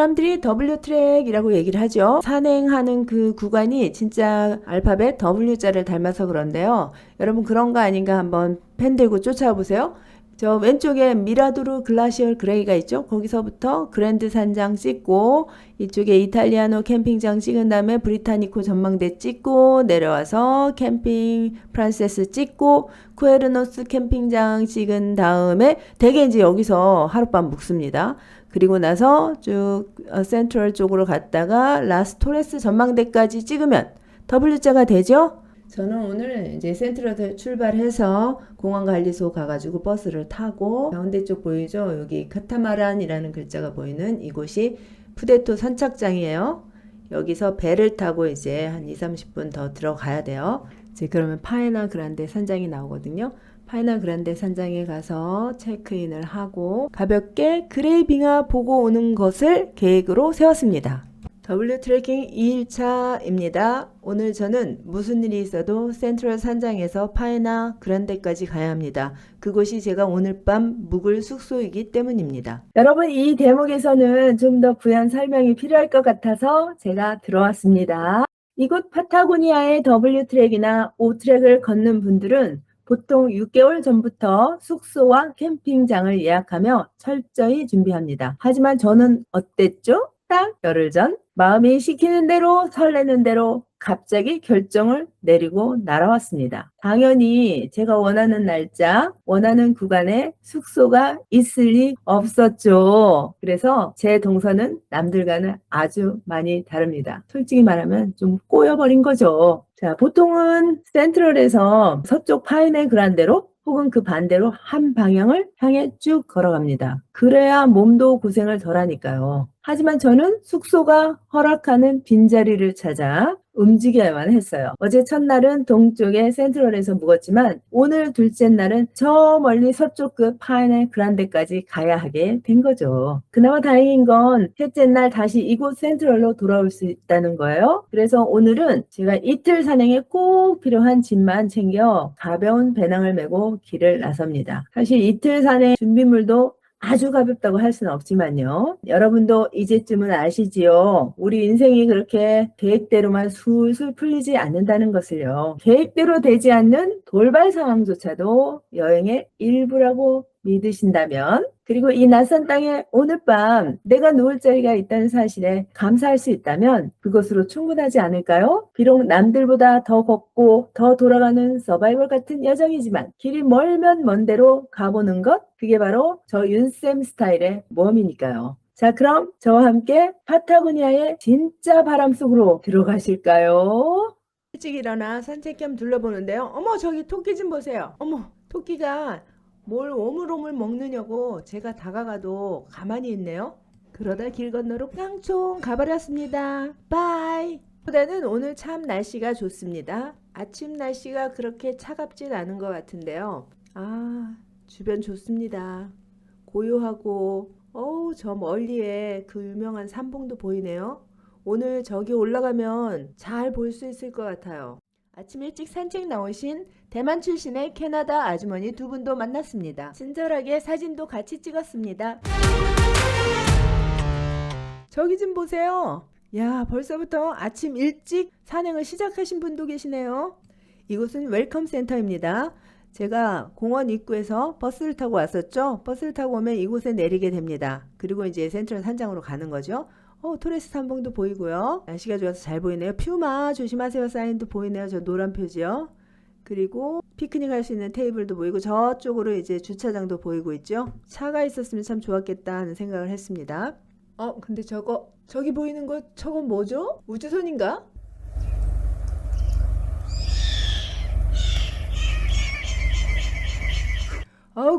사람들이 W 트랙이라고 얘기를 하죠. 산행하는 그 구간이 진짜 알파벳 W자를 닮아서 그런데요. 여러분 그런 거 아닌가 한번 펜 들고 쫓아보세요. 저 왼쪽에 미라도르 글라시얼 그레이가 있죠. 거기서부터 그랜드 산장 찍고 이쪽에 이탈리아노 캠핑장 찍은 다음에 브리타니코 전망대 찍고 내려와서 캠핑 프란세스 찍고 쿠에르노스 캠핑장 찍은 다음에 대개 이제 여기서 하룻밤 묵습니다. 그리고 나서 쭉 센트럴 쪽으로 갔다가 라스토레스 전망대까지 찍으면 W자가 되죠. 저는 오늘 이제 센트럴에서 출발해서 공항관리소 가가지고 버스를 타고 가운데 쪽 보이죠? 여기 카타마란이라는 글자가 보이는 이곳이 푸데토 선착장이에요. 여기서 배를 타고 이제 한 2-30분 더 들어가야 돼요. 이제 그러면 파에나 그란데 산장이 나오거든요. 파에나 그란데 산장에 가서 체크인을 하고 가볍게 그레이빙아 보고 오는 것을 계획으로 세웠습니다. W 트레킹 2일차입니다. 오늘 저는 무슨 일이 있어도 센트럴 산장에서 파에나 그란데까지 가야 합니다. 그곳이 제가 오늘 밤 묵을 숙소이기 때문입니다. 여러분 이 대목에서는 좀 더 부연 설명이 필요할 것 같아서 제가 들어왔습니다. 이곳 파타고니아의 W 트랙이나 O 트랙을 걷는 분들은 보통 6개월 전부터 숙소와 캠핑장을 예약하며 철저히 준비합니다. 하지만 저는 어땠죠? 딱 열흘 전 마음이 시키는 대로 설레는 대로 갑자기 결정을 내리고 날아왔습니다. 당연히 제가 원하는 날짜, 원하는 구간에 숙소가 있을 리 없었죠. 그래서 제 동선은 남들과는 아주 많이 다릅니다. 솔직히 말하면 좀 꼬여버린 거죠. 자, 보통은 센트럴에서 서쪽 파이네 그란데로 혹은 그 반대로 한 방향을 향해 쭉 걸어갑니다. 그래야 몸도 고생을 덜 하니까요. 하지만 저는 숙소가 허락하는 빈자리를 찾아 움직여야만 했어요. 어제 첫날은 동쪽의 센트럴에서 묵었지만 오늘 둘째 날은 저 멀리 서쪽 끝 파이네 그란데까지 가야 하게 된 거죠. 그나마 다행인 건 셋째 날 다시 이곳 센트럴로 돌아올 수 있다는 거예요. 그래서 오늘은 제가 이틀 산행에 꼭 필요한 짐만 챙겨 가벼운 배낭을 메고 길을 나섭니다. 사실 이틀 산행 준비물도 아주 가볍다고 할 수는 없지만요. 여러분도 이제쯤은 아시지요. 우리 인생이 그렇게 계획대로만 술술 풀리지 않는다는 것을요. 계획대로 되지 않는 돌발 상황조차도 여행의 일부라고 믿으신다면, 그리고 이 낯선 땅에 오늘 밤 내가 누울 자리가 있다는 사실에 감사할 수 있다면 그것으로 충분하지 않을까요? 비록 남들보다 더 걷고 더 돌아가는 서바이벌 같은 여정이지만 길이 멀면 먼 대로 가보는 것, 그게 바로 저 윤쌤 스타일의 모험이니까요. 자, 그럼 저와 함께 파타고니아의 진짜 바람 속으로 들어가실까요? 일찍 일어나 산책 겸 둘러보는데요. 어머, 저기 토끼 좀 보세요. 어머, 토끼가 뭘 오물오물 먹느냐고 제가 다가가도 가만히 있네요. 그러다 길 건너로 깡총 가버렸습니다. 바이. 보다는 오늘 참 날씨가 좋습니다. 아침 날씨가 그렇게 차갑진 않은 것 같은데요. 아, 주변 좋습니다. 고요하고 저 멀리에 그 유명한 삼봉도 보이네요. 오늘 저기 올라가면 잘 볼 수 있을 것 같아요. 아침 일찍 산책 나오신 대만 출신의 캐나다 아주머니 두 분도 만났습니다. 친절하게 사진도 같이 찍었습니다. 저기 좀 보세요. 야, 벌써부터 아침 일찍 산행을 시작하신 분도 계시네요. 이곳은 웰컴 센터입니다. 제가 공원 입구에서 버스를 타고 왔었죠. 버스를 타고 오면 이곳에 내리게 됩니다. 그리고 이제 센트럴 산장으로 가는 거죠. 토레스 삼봉도 보이고요. 날씨가 좋아서 잘 보이네요. 퓨마 조심하세요 사인도 보이네요. 저 노란 표지요. 그리고 피크닉 할 수 있는 테이블도 보이고 저쪽으로 이제 주차장도 보이고 있죠. 차가 있었으면 참 좋았겠다 하는 생각을 했습니다. 근데 저기 보이는 거 저건 뭐죠? 우주선인가?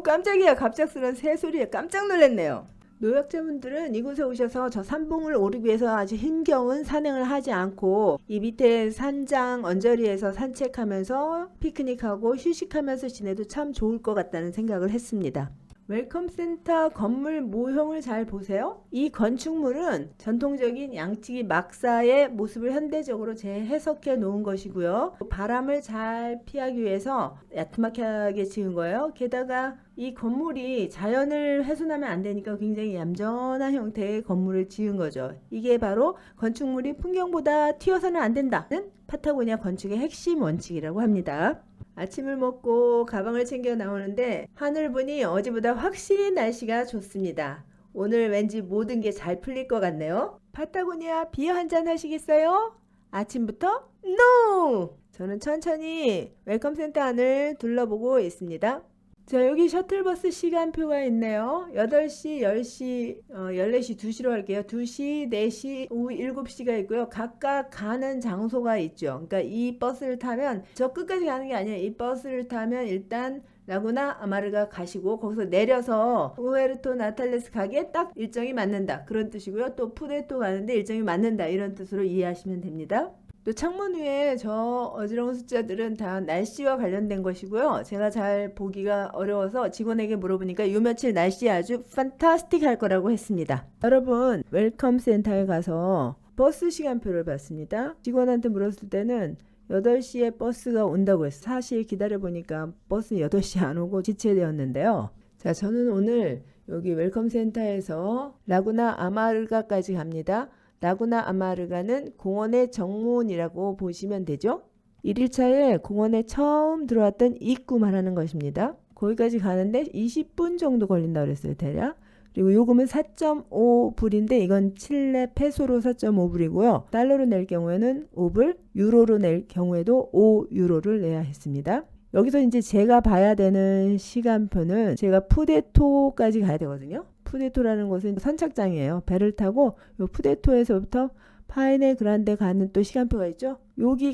깜짝이야. 갑작스런 새소리에 깜짝 놀랐네요. 노약자분들은 이곳에 오셔서 저 산봉을 오르기 위해서 아주 힘겨운 산행을 하지 않고 이 밑에 산장 언저리에서 산책하면서 피크닉하고 휴식하면서 지내도 참 좋을 것 같다는 생각을 했습니다. 웰컴 센터 건물 모형을 잘 보세요. 이 건축물은 전통적인 양치기 막사의 모습을 현대적으로 재해석해 놓은 것이고요. 바람을 잘 피하기 위해서 야트막하게 지은 거예요. 게다가 이 건물이 자연을 훼손하면 안 되니까 굉장히 얌전한 형태의 건물을 지은 거죠. 이게 바로 건축물이 풍경보다 튀어서는 안 된다는 파타고니아 건축의 핵심 원칙이라고 합니다. 아침을 먹고 가방을 챙겨 나오는데 하늘 보니 어제보다 확실히 날씨가 좋습니다. 오늘 왠지 모든 게 잘 풀릴 것 같네요. 파타고니아 비어 한잔 하시겠어요? 아침부터? NO! 저는 천천히 웰컴 센터 안을 둘러보고 있습니다. 자, 여기 셔틀버스 시간표가 있네요. 8시, 10시, 14시, 2시로 할게요. 2시, 4시, 오후 7시가 있고요. 각각 가는 장소가 있죠. 그러니까 이 버스를 타면 저 끝까지 가는 게 아니에요. 이 버스를 타면 일단 라구나 아마르가 가시고 거기서 내려서 우에르토 나탈레스 가게 딱 일정이 맞는다. 그런 뜻이고요. 또 푸데토 가는데 일정이 맞는다. 이런 뜻으로 이해하시면 됩니다. 또 창문 위에 저 어지러운 숫자들은 다 날씨와 관련된 것이고요. 제가 잘 보기가 어려워서 직원에게 물어보니까 요 며칠 날씨 아주 판타스틱 할 거라고 했습니다. 여러분, 웰컴 센터에 가서 버스 시간표를 봤습니다. 직원한테 물었을 때는 8시에 버스가 온다고 했어요. 사실 기다려보니까 버스 8시 안 오고 지체되었는데요. 자, 저는 오늘 여기 웰컴 센터에서 라구나 아마르가까지 갑니다. 라구나 아마르가는 공원의 정문이라고 보시면 되죠. 1일차에 공원에 처음 들어왔던 입구 말하는 것입니다. 거기까지 가는데 20분 정도 걸린다고 그랬어요, 대략. 그리고 요금은 4.5불인데 이건 칠레 페소로 4.5불이고요. 달러로 낼 경우에는 5불, 유로로 낼 경우에도 5유로를 내야 했습니다. 여기서 이제 제가 봐야 되는 시간표는 제가 푸데토까지 가야 되거든요. 푸데토라는 곳은 선착장이에요. 배를 타고 요 푸데토에서부터 파이네 그란데 가는 또 시간표가 있죠.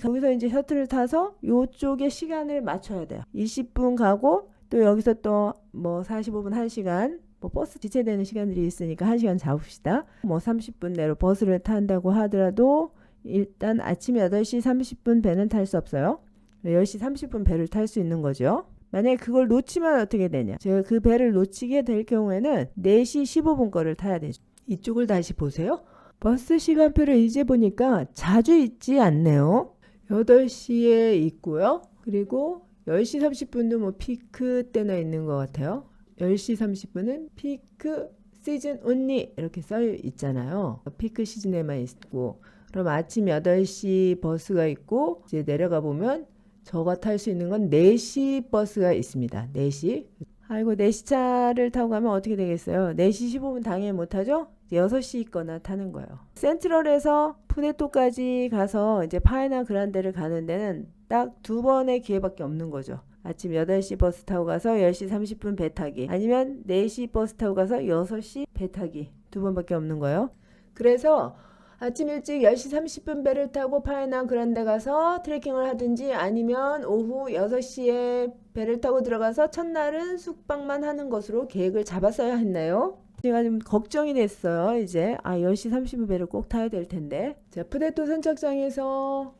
거기서 이제 셔틀을 타서 요쪽에 시간을 맞춰야 돼요. 20분 가고 또 여기서 또 뭐 45분 1시간 뭐 버스 지체되는 시간들이 있으니까 1시간 잡읍시다. 뭐 30분 내로 버스를 탄다고 하더라도 일단 아침 8시 30분 배는 탈 수 없어요. 10시 30분 배를 탈 수 있는 거죠. 만약에 그걸 놓치면 어떻게 되냐. 제가 그 배를 놓치게 될 경우에는 4시 15분 거를 타야 되죠. 이쪽을 다시 보세요. 버스 시간표를 이제 보니까 자주 있지 않네요. 8시에 있고요. 그리고 10시 30분도 뭐 피크 때나 있는 것 같아요. 10시 30분은 피크 시즌 온리 이렇게 써 있잖아요. 피크 시즌에만 있고 그럼 아침 8시 버스가 있고 이제 내려가 보면 저가 탈 수 있는 건 4시 버스가 있습니다. 4시. 아이고 4시 차를 타고 가면 어떻게 되겠어요? 4시 15분 당연히 못 타죠? 6시 있거나 타는 거예요. 센트럴에서 푸네토까지 가서 이제 파이나 그란데를 가는 데는 딱 2번의 기회밖에 없는 거죠. 아침 8시 버스 타고 가서 10시 30분 배 타기 아니면 4시 버스 타고 가서 6시 배 타기 2번밖에 없는 거예요. 그래서 아침 일찍 10시 30분 배를 타고 파이나 그란데 가서 트레킹을 하든지 아니면 오후 6시에 배를 타고 들어가서 첫날은 숙박만 하는 것으로 계획을 잡았어야 했나요? 제가 좀 걱정이 됐어요. 이제 10시 30분 배를 꼭 타야 될 텐데. 자, 푸데토 선착장에서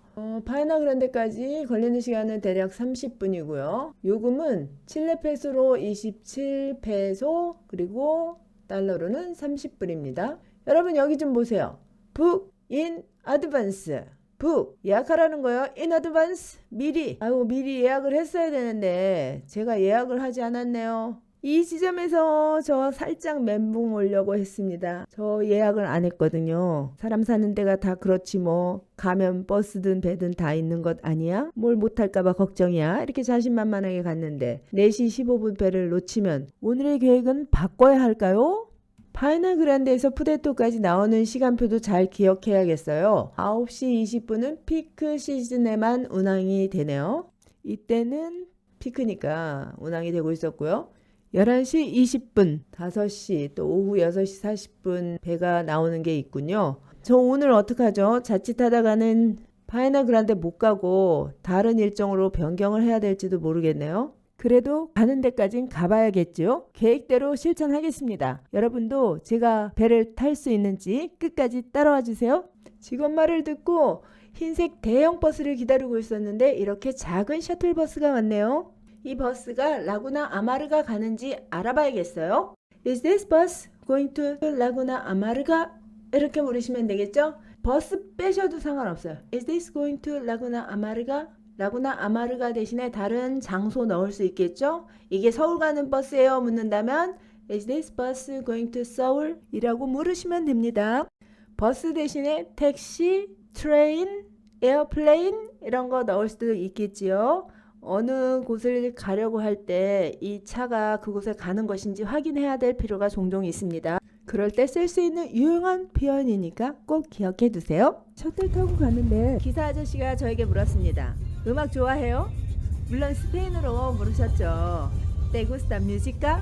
파이나 그란데까지 걸리는 시간은 대략 30분이고요. 요금은 칠레 페소로 27페소 그리고 달러로는 30불입니다. 여러분 여기 좀 보세요. book in advance. book 예약하라는 거예요. in advance 미리. 미리 예약을 했어야 되는데 제가 예약을 하지 않았네요. 이 지점에서 저 살짝 멘붕 오려고 했습니다. 저 예약을 안 했거든요. 사람 사는 데가 다 그렇지 뭐. 가면 버스든 배든 다 있는 것 아니야? 뭘 못할까봐 걱정이야? 이렇게 자신만만하게 갔는데 4시 15분 배를 놓치면 오늘의 계획은 바꿔야 할까요? 파이나 그란데에서 푸데토까지 나오는 시간표도 잘 기억해야겠어요. 9시 20분은 피크 시즌에만 운항이 되네요. 이때는 피크니까 운항이 되고 있었고요. 11시 20분, 5시, 또 오후 6시 40분 배가 나오는 게 있군요. 저 오늘 어떡하죠? 자칫하다가는 파이나 그란데 못 가고 다른 일정으로 변경을 해야 될지도 모르겠네요. 그래도 가는 데까진 가봐야겠죠. 계획대로 실천하겠습니다. 여러분도 제가 배를 탈 수 있는지 끝까지 따라와 주세요. 직원 말을 듣고 흰색 대형 버스를 기다리고 있었는데 이렇게 작은 셔틀버스가 왔네요. 이 버스가 라구나 아마르가 가는지 알아봐야겠어요. Is this bus going to 라구나 아마르가? 이렇게 물으시면 되겠죠? 버스 빼셔도 상관없어요. Is this going to 라구나 아마르가? 라구나 아마르가 대신에 다른 장소 넣을 수 있겠죠? 이게 서울 가는 버스예요? 묻는다면 Is this bus going to Seoul? 이라고 물으시면 됩니다. 버스 대신에 택시, 트레인, 에어플레인 이런 거 넣을 수도 있겠지요. 어느 곳을 가려고 할 때 이 차가 그곳에 가는 것인지 확인해야 될 필요가 종종 있습니다. 그럴 때 쓸 수 있는 유용한 표현이니까 꼭 기억해 두세요. 셔틀 타고 가는데 기사 아저씨가 저에게 물었습니다. 음악 좋아해요? 물론 스페인어로 물으셨죠. ¿Te gusta música?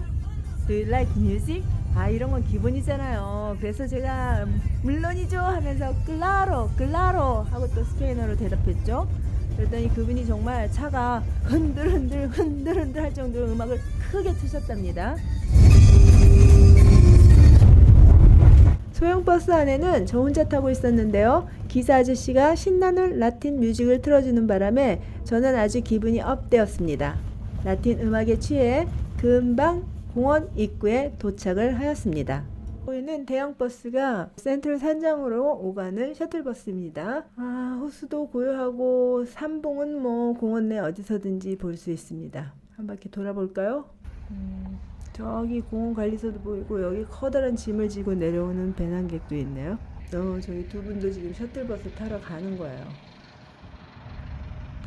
Do you like music? 아, 이런 건 기본이잖아요. 그래서 제가 물론이죠 하면서 claro, claro 하고 또 스페인어로 대답했죠. 그랬더니 그분이 정말 차가 흔들흔들 할 정도로 음악을 크게 트셨답니다. 소형 버스 안에는 저 혼자 타고 있었는데요. 기사 아저씨가 신나는 라틴 뮤직을 틀어주는 바람에 저는 아주 기분이 업되었습니다. 라틴 음악에 취해 금방 공원 입구에 도착을 하였습니다. 보이는 대형 버스가 센트럴 산장으로 오가는 셔틀버스입니다. 아, 호수도 고요하고 삼봉은 뭐 공원 내 어디서든지 볼 수 있습니다. 한 바퀴 돌아볼까요? 저기 공원 관리소도 보이고 여기 커다란 짐을 지고 내려오는 배낭객도 있네요. 저희 두 분도 지금 셔틀버스 타러 가는 거예요.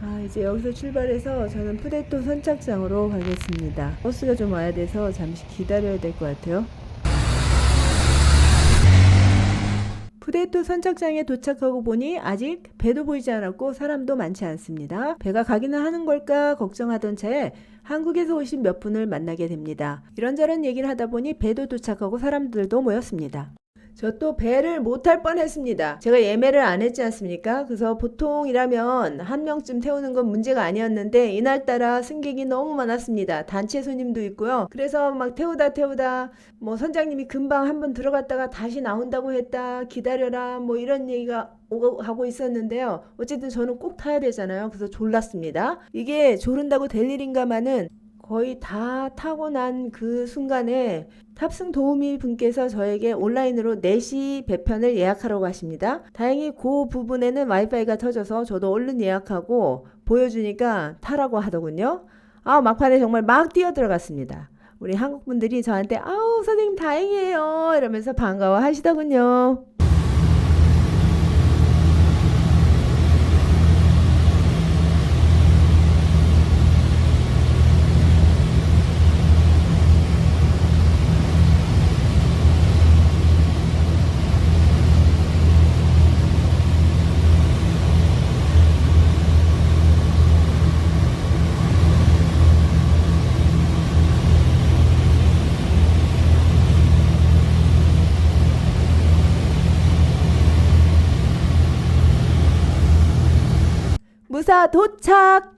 아, 이제 여기서 출발해서 저는 푸데토 선착장으로 가겠습니다. 버스가 좀 와야 돼서 잠시 기다려야 될 것 같아요. 푸데토 선착장에 도착하고 보니 아직 배도 보이지 않았고 사람도 많지 않습니다. 배가 가기는 하는 걸까 걱정하던 차에 한국에서 오신 몇 분을 만나게 됩니다. 이런저런 얘기를 하다 보니 배도 도착하고 사람들도 모였습니다. 저 또 배를 못 탈 뻔했습니다. 제가 예매를 안 했지 않습니까? 그래서 보통이라면 한 명쯤 태우는 건 문제가 아니었는데 이날따라 승객이 너무 많았습니다. 단체 손님도 있고요. 그래서 막 태우다 뭐 선장님이 금방 한번 들어갔다가 다시 나온다고 했다, 기다려라 뭐 이런 얘기가 하고 있었는데요. 어쨌든 저는 꼭 타야 되잖아요. 그래서 졸랐습니다. 이게 조른다고 될 일인가마는 거의 다 타고 난 그 순간에 탑승 도우미 분께서 저에게 온라인으로 4시 배편을 예약하라고 하십니다. 다행히 그 부분에는 와이파이가 터져서 저도 얼른 예약하고 보여주니까 타라고 하더군요. 아, 막판에 정말 막 뛰어 들어갔습니다. 우리 한국 분들이 저한테 아우 선생님 다행이에요 이러면서 반가워 하시더군요. 무사 도착!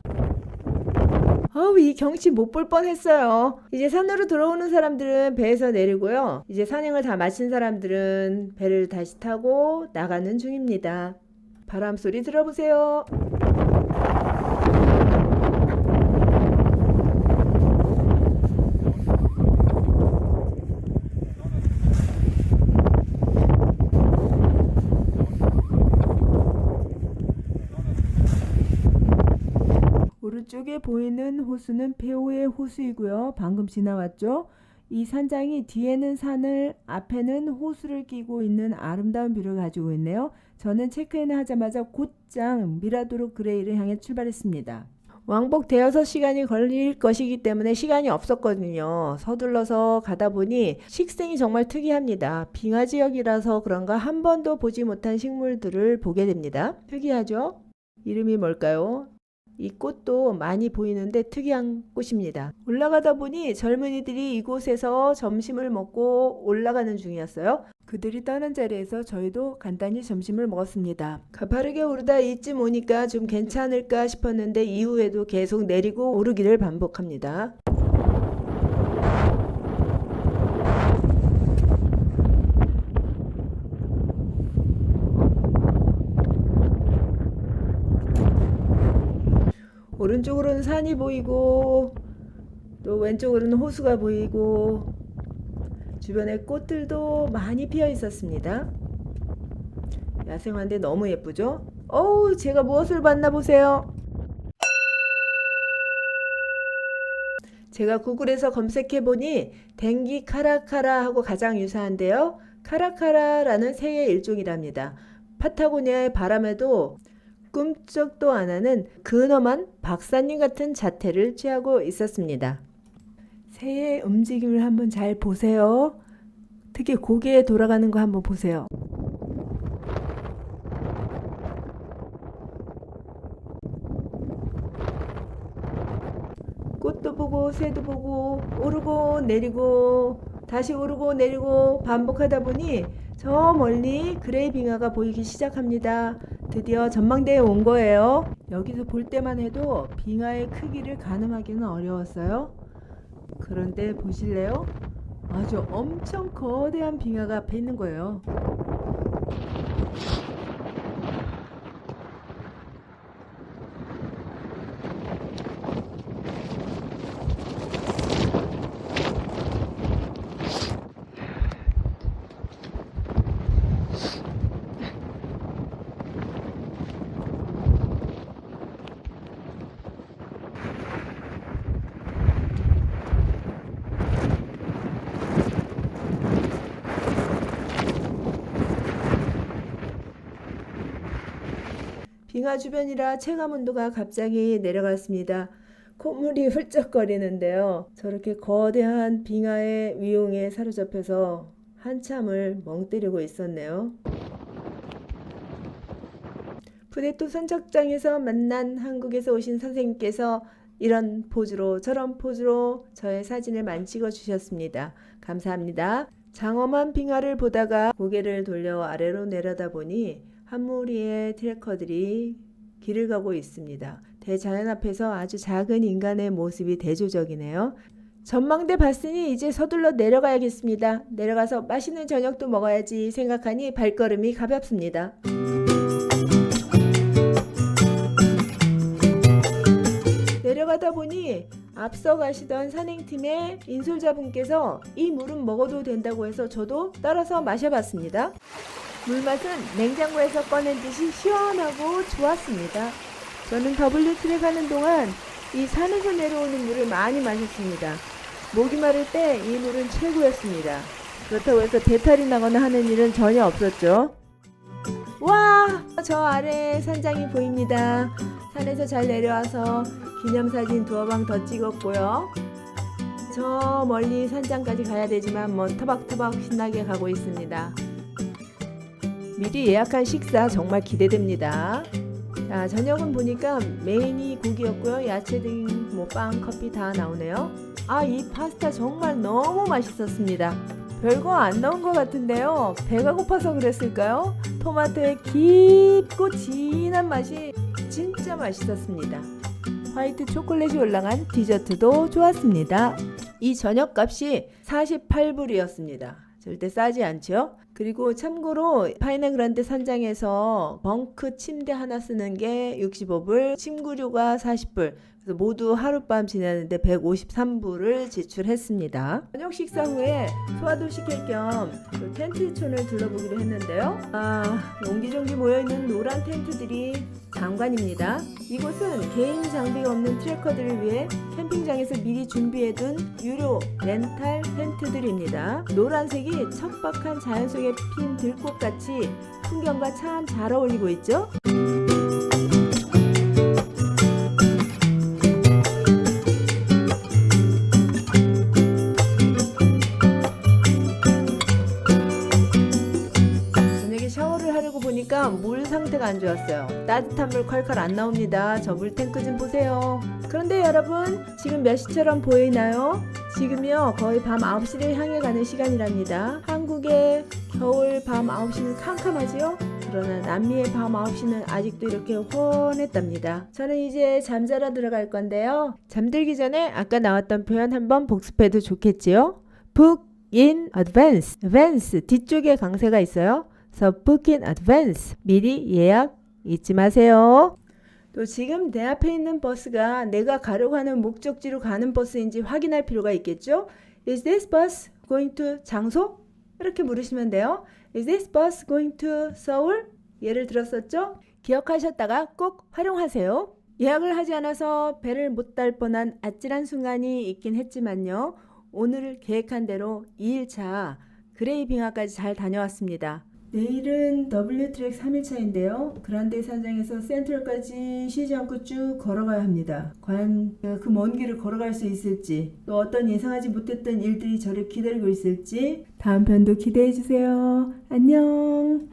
이 경치 못 볼 뻔했어요. 이제 산으로 들어오는 사람들은 배에서 내리고요. 이제 산행을 다 마친 사람들은 배를 다시 타고 나가는 중입니다. 바람 소리 들어보세요. 오른쪽에 보이는 호수는 페오의 호수이고요. 방금 지나왔죠. 이 산장이 뒤에는 산을 앞에는 호수를 끼고 있는 아름다운 뷰를 가지고 있네요. 저는 체크인을 하자마자 곧장 미라도르 그레이를 향해 출발했습니다. 왕복 대여섯 시간이 걸릴 것이기 때문에 시간이 없었거든요. 서둘러서 가다 보니 식생이 정말 특이합니다. 빙하 지역이라서 그런가 한 번도 보지 못한 식물들을 보게 됩니다. 특이하죠? 이름이 뭘까요? 이 꽃도 많이 보이는데 특이한 꽃입니다. 올라가다 보니 젊은이들이 이곳에서 점심을 먹고 올라가는 중이었어요. 그들이 떠난 자리에서 저희도 간단히 점심을 먹었습니다. 가파르게 오르다 이쯤 오니까 좀 괜찮을까 싶었는데 이후에도 계속 내리고 오르기를 반복합니다. 오른쪽으로는 산이 보이고 또 왼쪽으로는 호수가 보이고 주변에 꽃들도 많이 피어 있었습니다. 야생화인데 너무 예쁘죠? 어우, 제가 무엇을 봤나 보세요. 제가 구글에서 검색해보니 댕기 카라카라 하고 가장 유사한데요. 카라카라라는 새의 일종이랍니다. 파타고니아의 바람에도 꿈쩍도 안 하는 근엄한 박사님 같은 자태를 취하고 있었습니다. 새의 움직임을 한번 잘 보세요. 특히 고개 돌아가는 거 한번 보세요. 꽃도 보고 새도 보고 오르고 내리고 다시 오르고 내리고 반복하다 보니 저 멀리 그레이 빙하가 보이기 시작합니다. 드디어 전망대에 온 거예요. 여기서 볼 때만 해도 빙하의 크기를 가늠하기는 어려웠어요. 그런데 보실래요? 아주 엄청 거대한 빙하가 앞에 있는 거예요. 빙하 주변이라 체감 온도가 갑자기 내려갔습니다. 콧물이 훌쩍거리는데요. 저렇게 거대한 빙하의 위용에 사로잡혀서 한참을 멍 때리고 있었네요. 푸네토 선착장에서 만난 한국에서 오신 선생님께서 이런 포즈로 저런 포즈로 저의 사진을 많이 찍어 주셨습니다. 감사합니다. 장엄한 빙하를 보다가 고개를 돌려 아래로 내려다보니 한 무리의 트레커들이 길을 가고 있습니다. 대자연 앞에서 아주 작은 인간의 모습이 대조적이네요. 전망대 봤으니 이제 서둘러 내려가야겠습니다. 내려가서 맛있는 저녁도 먹어야지 생각하니 발걸음이 가볍습니다. 내려가다 보니 앞서 가시던 산행팀의 인솔자분께서 이 물은 먹어도 된다고 해서 저도 따라서 마셔봤습니다. 물맛은 냉장고에서 꺼낸 듯이 시원하고 좋았습니다. 저는 W트랙 하는 동안 이 산에서 내려오는 물을 많이 마셨습니다. 목이 마를 때 이 물은 최고였습니다. 그렇다고 해서 배탈이 나거나 하는 일은 전혀 없었죠. 와! 저 아래 산장이 보입니다. 산에서 잘 내려와서 기념사진 두어 방 더 찍었고요. 저 멀리 산장까지 가야 되지만 뭐 터벅터벅 신나게 가고 있습니다. 미리 예약한 식사 정말 기대됩니다. 자, 저녁은 보니까 메인이 고기였고요. 야채 등 뭐 빵, 커피 다 나오네요. 아, 이 파스타 정말 너무 맛있었습니다. 별거 안 나온 것 같은데요. 배가 고파서 그랬을까요? 토마토의 깊고 진한 맛이 진짜 맛있었습니다. 화이트 초콜릿이 올라간 디저트도 좋았습니다. 이 저녁값이 48불이었습니다. 절대 싸지 않죠? 그리고 참고로 파이나그란데 산장에서 벙크 침대 하나 쓰는 게 65불, 침구료가 40불, 그래서 모두 하룻밤 지내는데 153불을 지출했습니다. 저녁 식사 후에 소화도 시킬 겸 텐트촌을 둘러보기로 했는데요. 옹기종기 모여있는 노란 텐트들이 장관입니다. 이곳은 개인 장비가 없는 트레커들을 위해 캠핑장에서 미리 준비해둔 유료 렌탈 텐트들입니다. 노란색이 척박한 자연 속에 핀 들꽃같이 풍경과 참 잘 어울리고 있죠? 보니까 물 상태가 안 좋았어요. 따뜻한 물 콸콸 안 나옵니다. 저 물탱크 좀 보세요. 그런데 여러분, 지금 몇 시처럼 보이나요? 지금요 거의 밤 9시를 향해 가는 시간이랍니다. 한국의 겨울 밤 9시는 캄캄하지요? 그러나 남미의 밤 9시는 아직도 이렇게 훤했답니다. 저는 이제 잠자러 들어갈 건데요. 잠들기 전에 아까 나왔던 표현 한번 복습해도 좋겠지요? Book in advance. advance 뒤쪽에 강세가 있어요. So book in advance. 미리 예약 잊지 마세요. 또 지금 내 앞에 있는 버스가 내가 가려고 하는 목적지로 가는 버스인지 확인할 필요가 있겠죠? Is this bus going to 장소? 이렇게 물으시면 돼요. Is this bus going to Seoul? 예를 들었었죠? 기억하셨다가 꼭 활용하세요. 예약을 하지 않아서 배를 못 탈 뻔한 아찔한 순간이 있긴 했지만요. 오늘 계획한 대로 2일차 그레이빙하까지 잘 다녀왔습니다. 내일은 W트랙 3일차인데요. 그란데 산장에서 센트럴까지 쉬지 않고 쭉 걸어가야 합니다. 과연 그 먼 길을 걸어갈 수 있을지, 또 어떤 예상하지 못했던 일들이 저를 기다리고 있을지 다음 편도 기대해주세요. 안녕.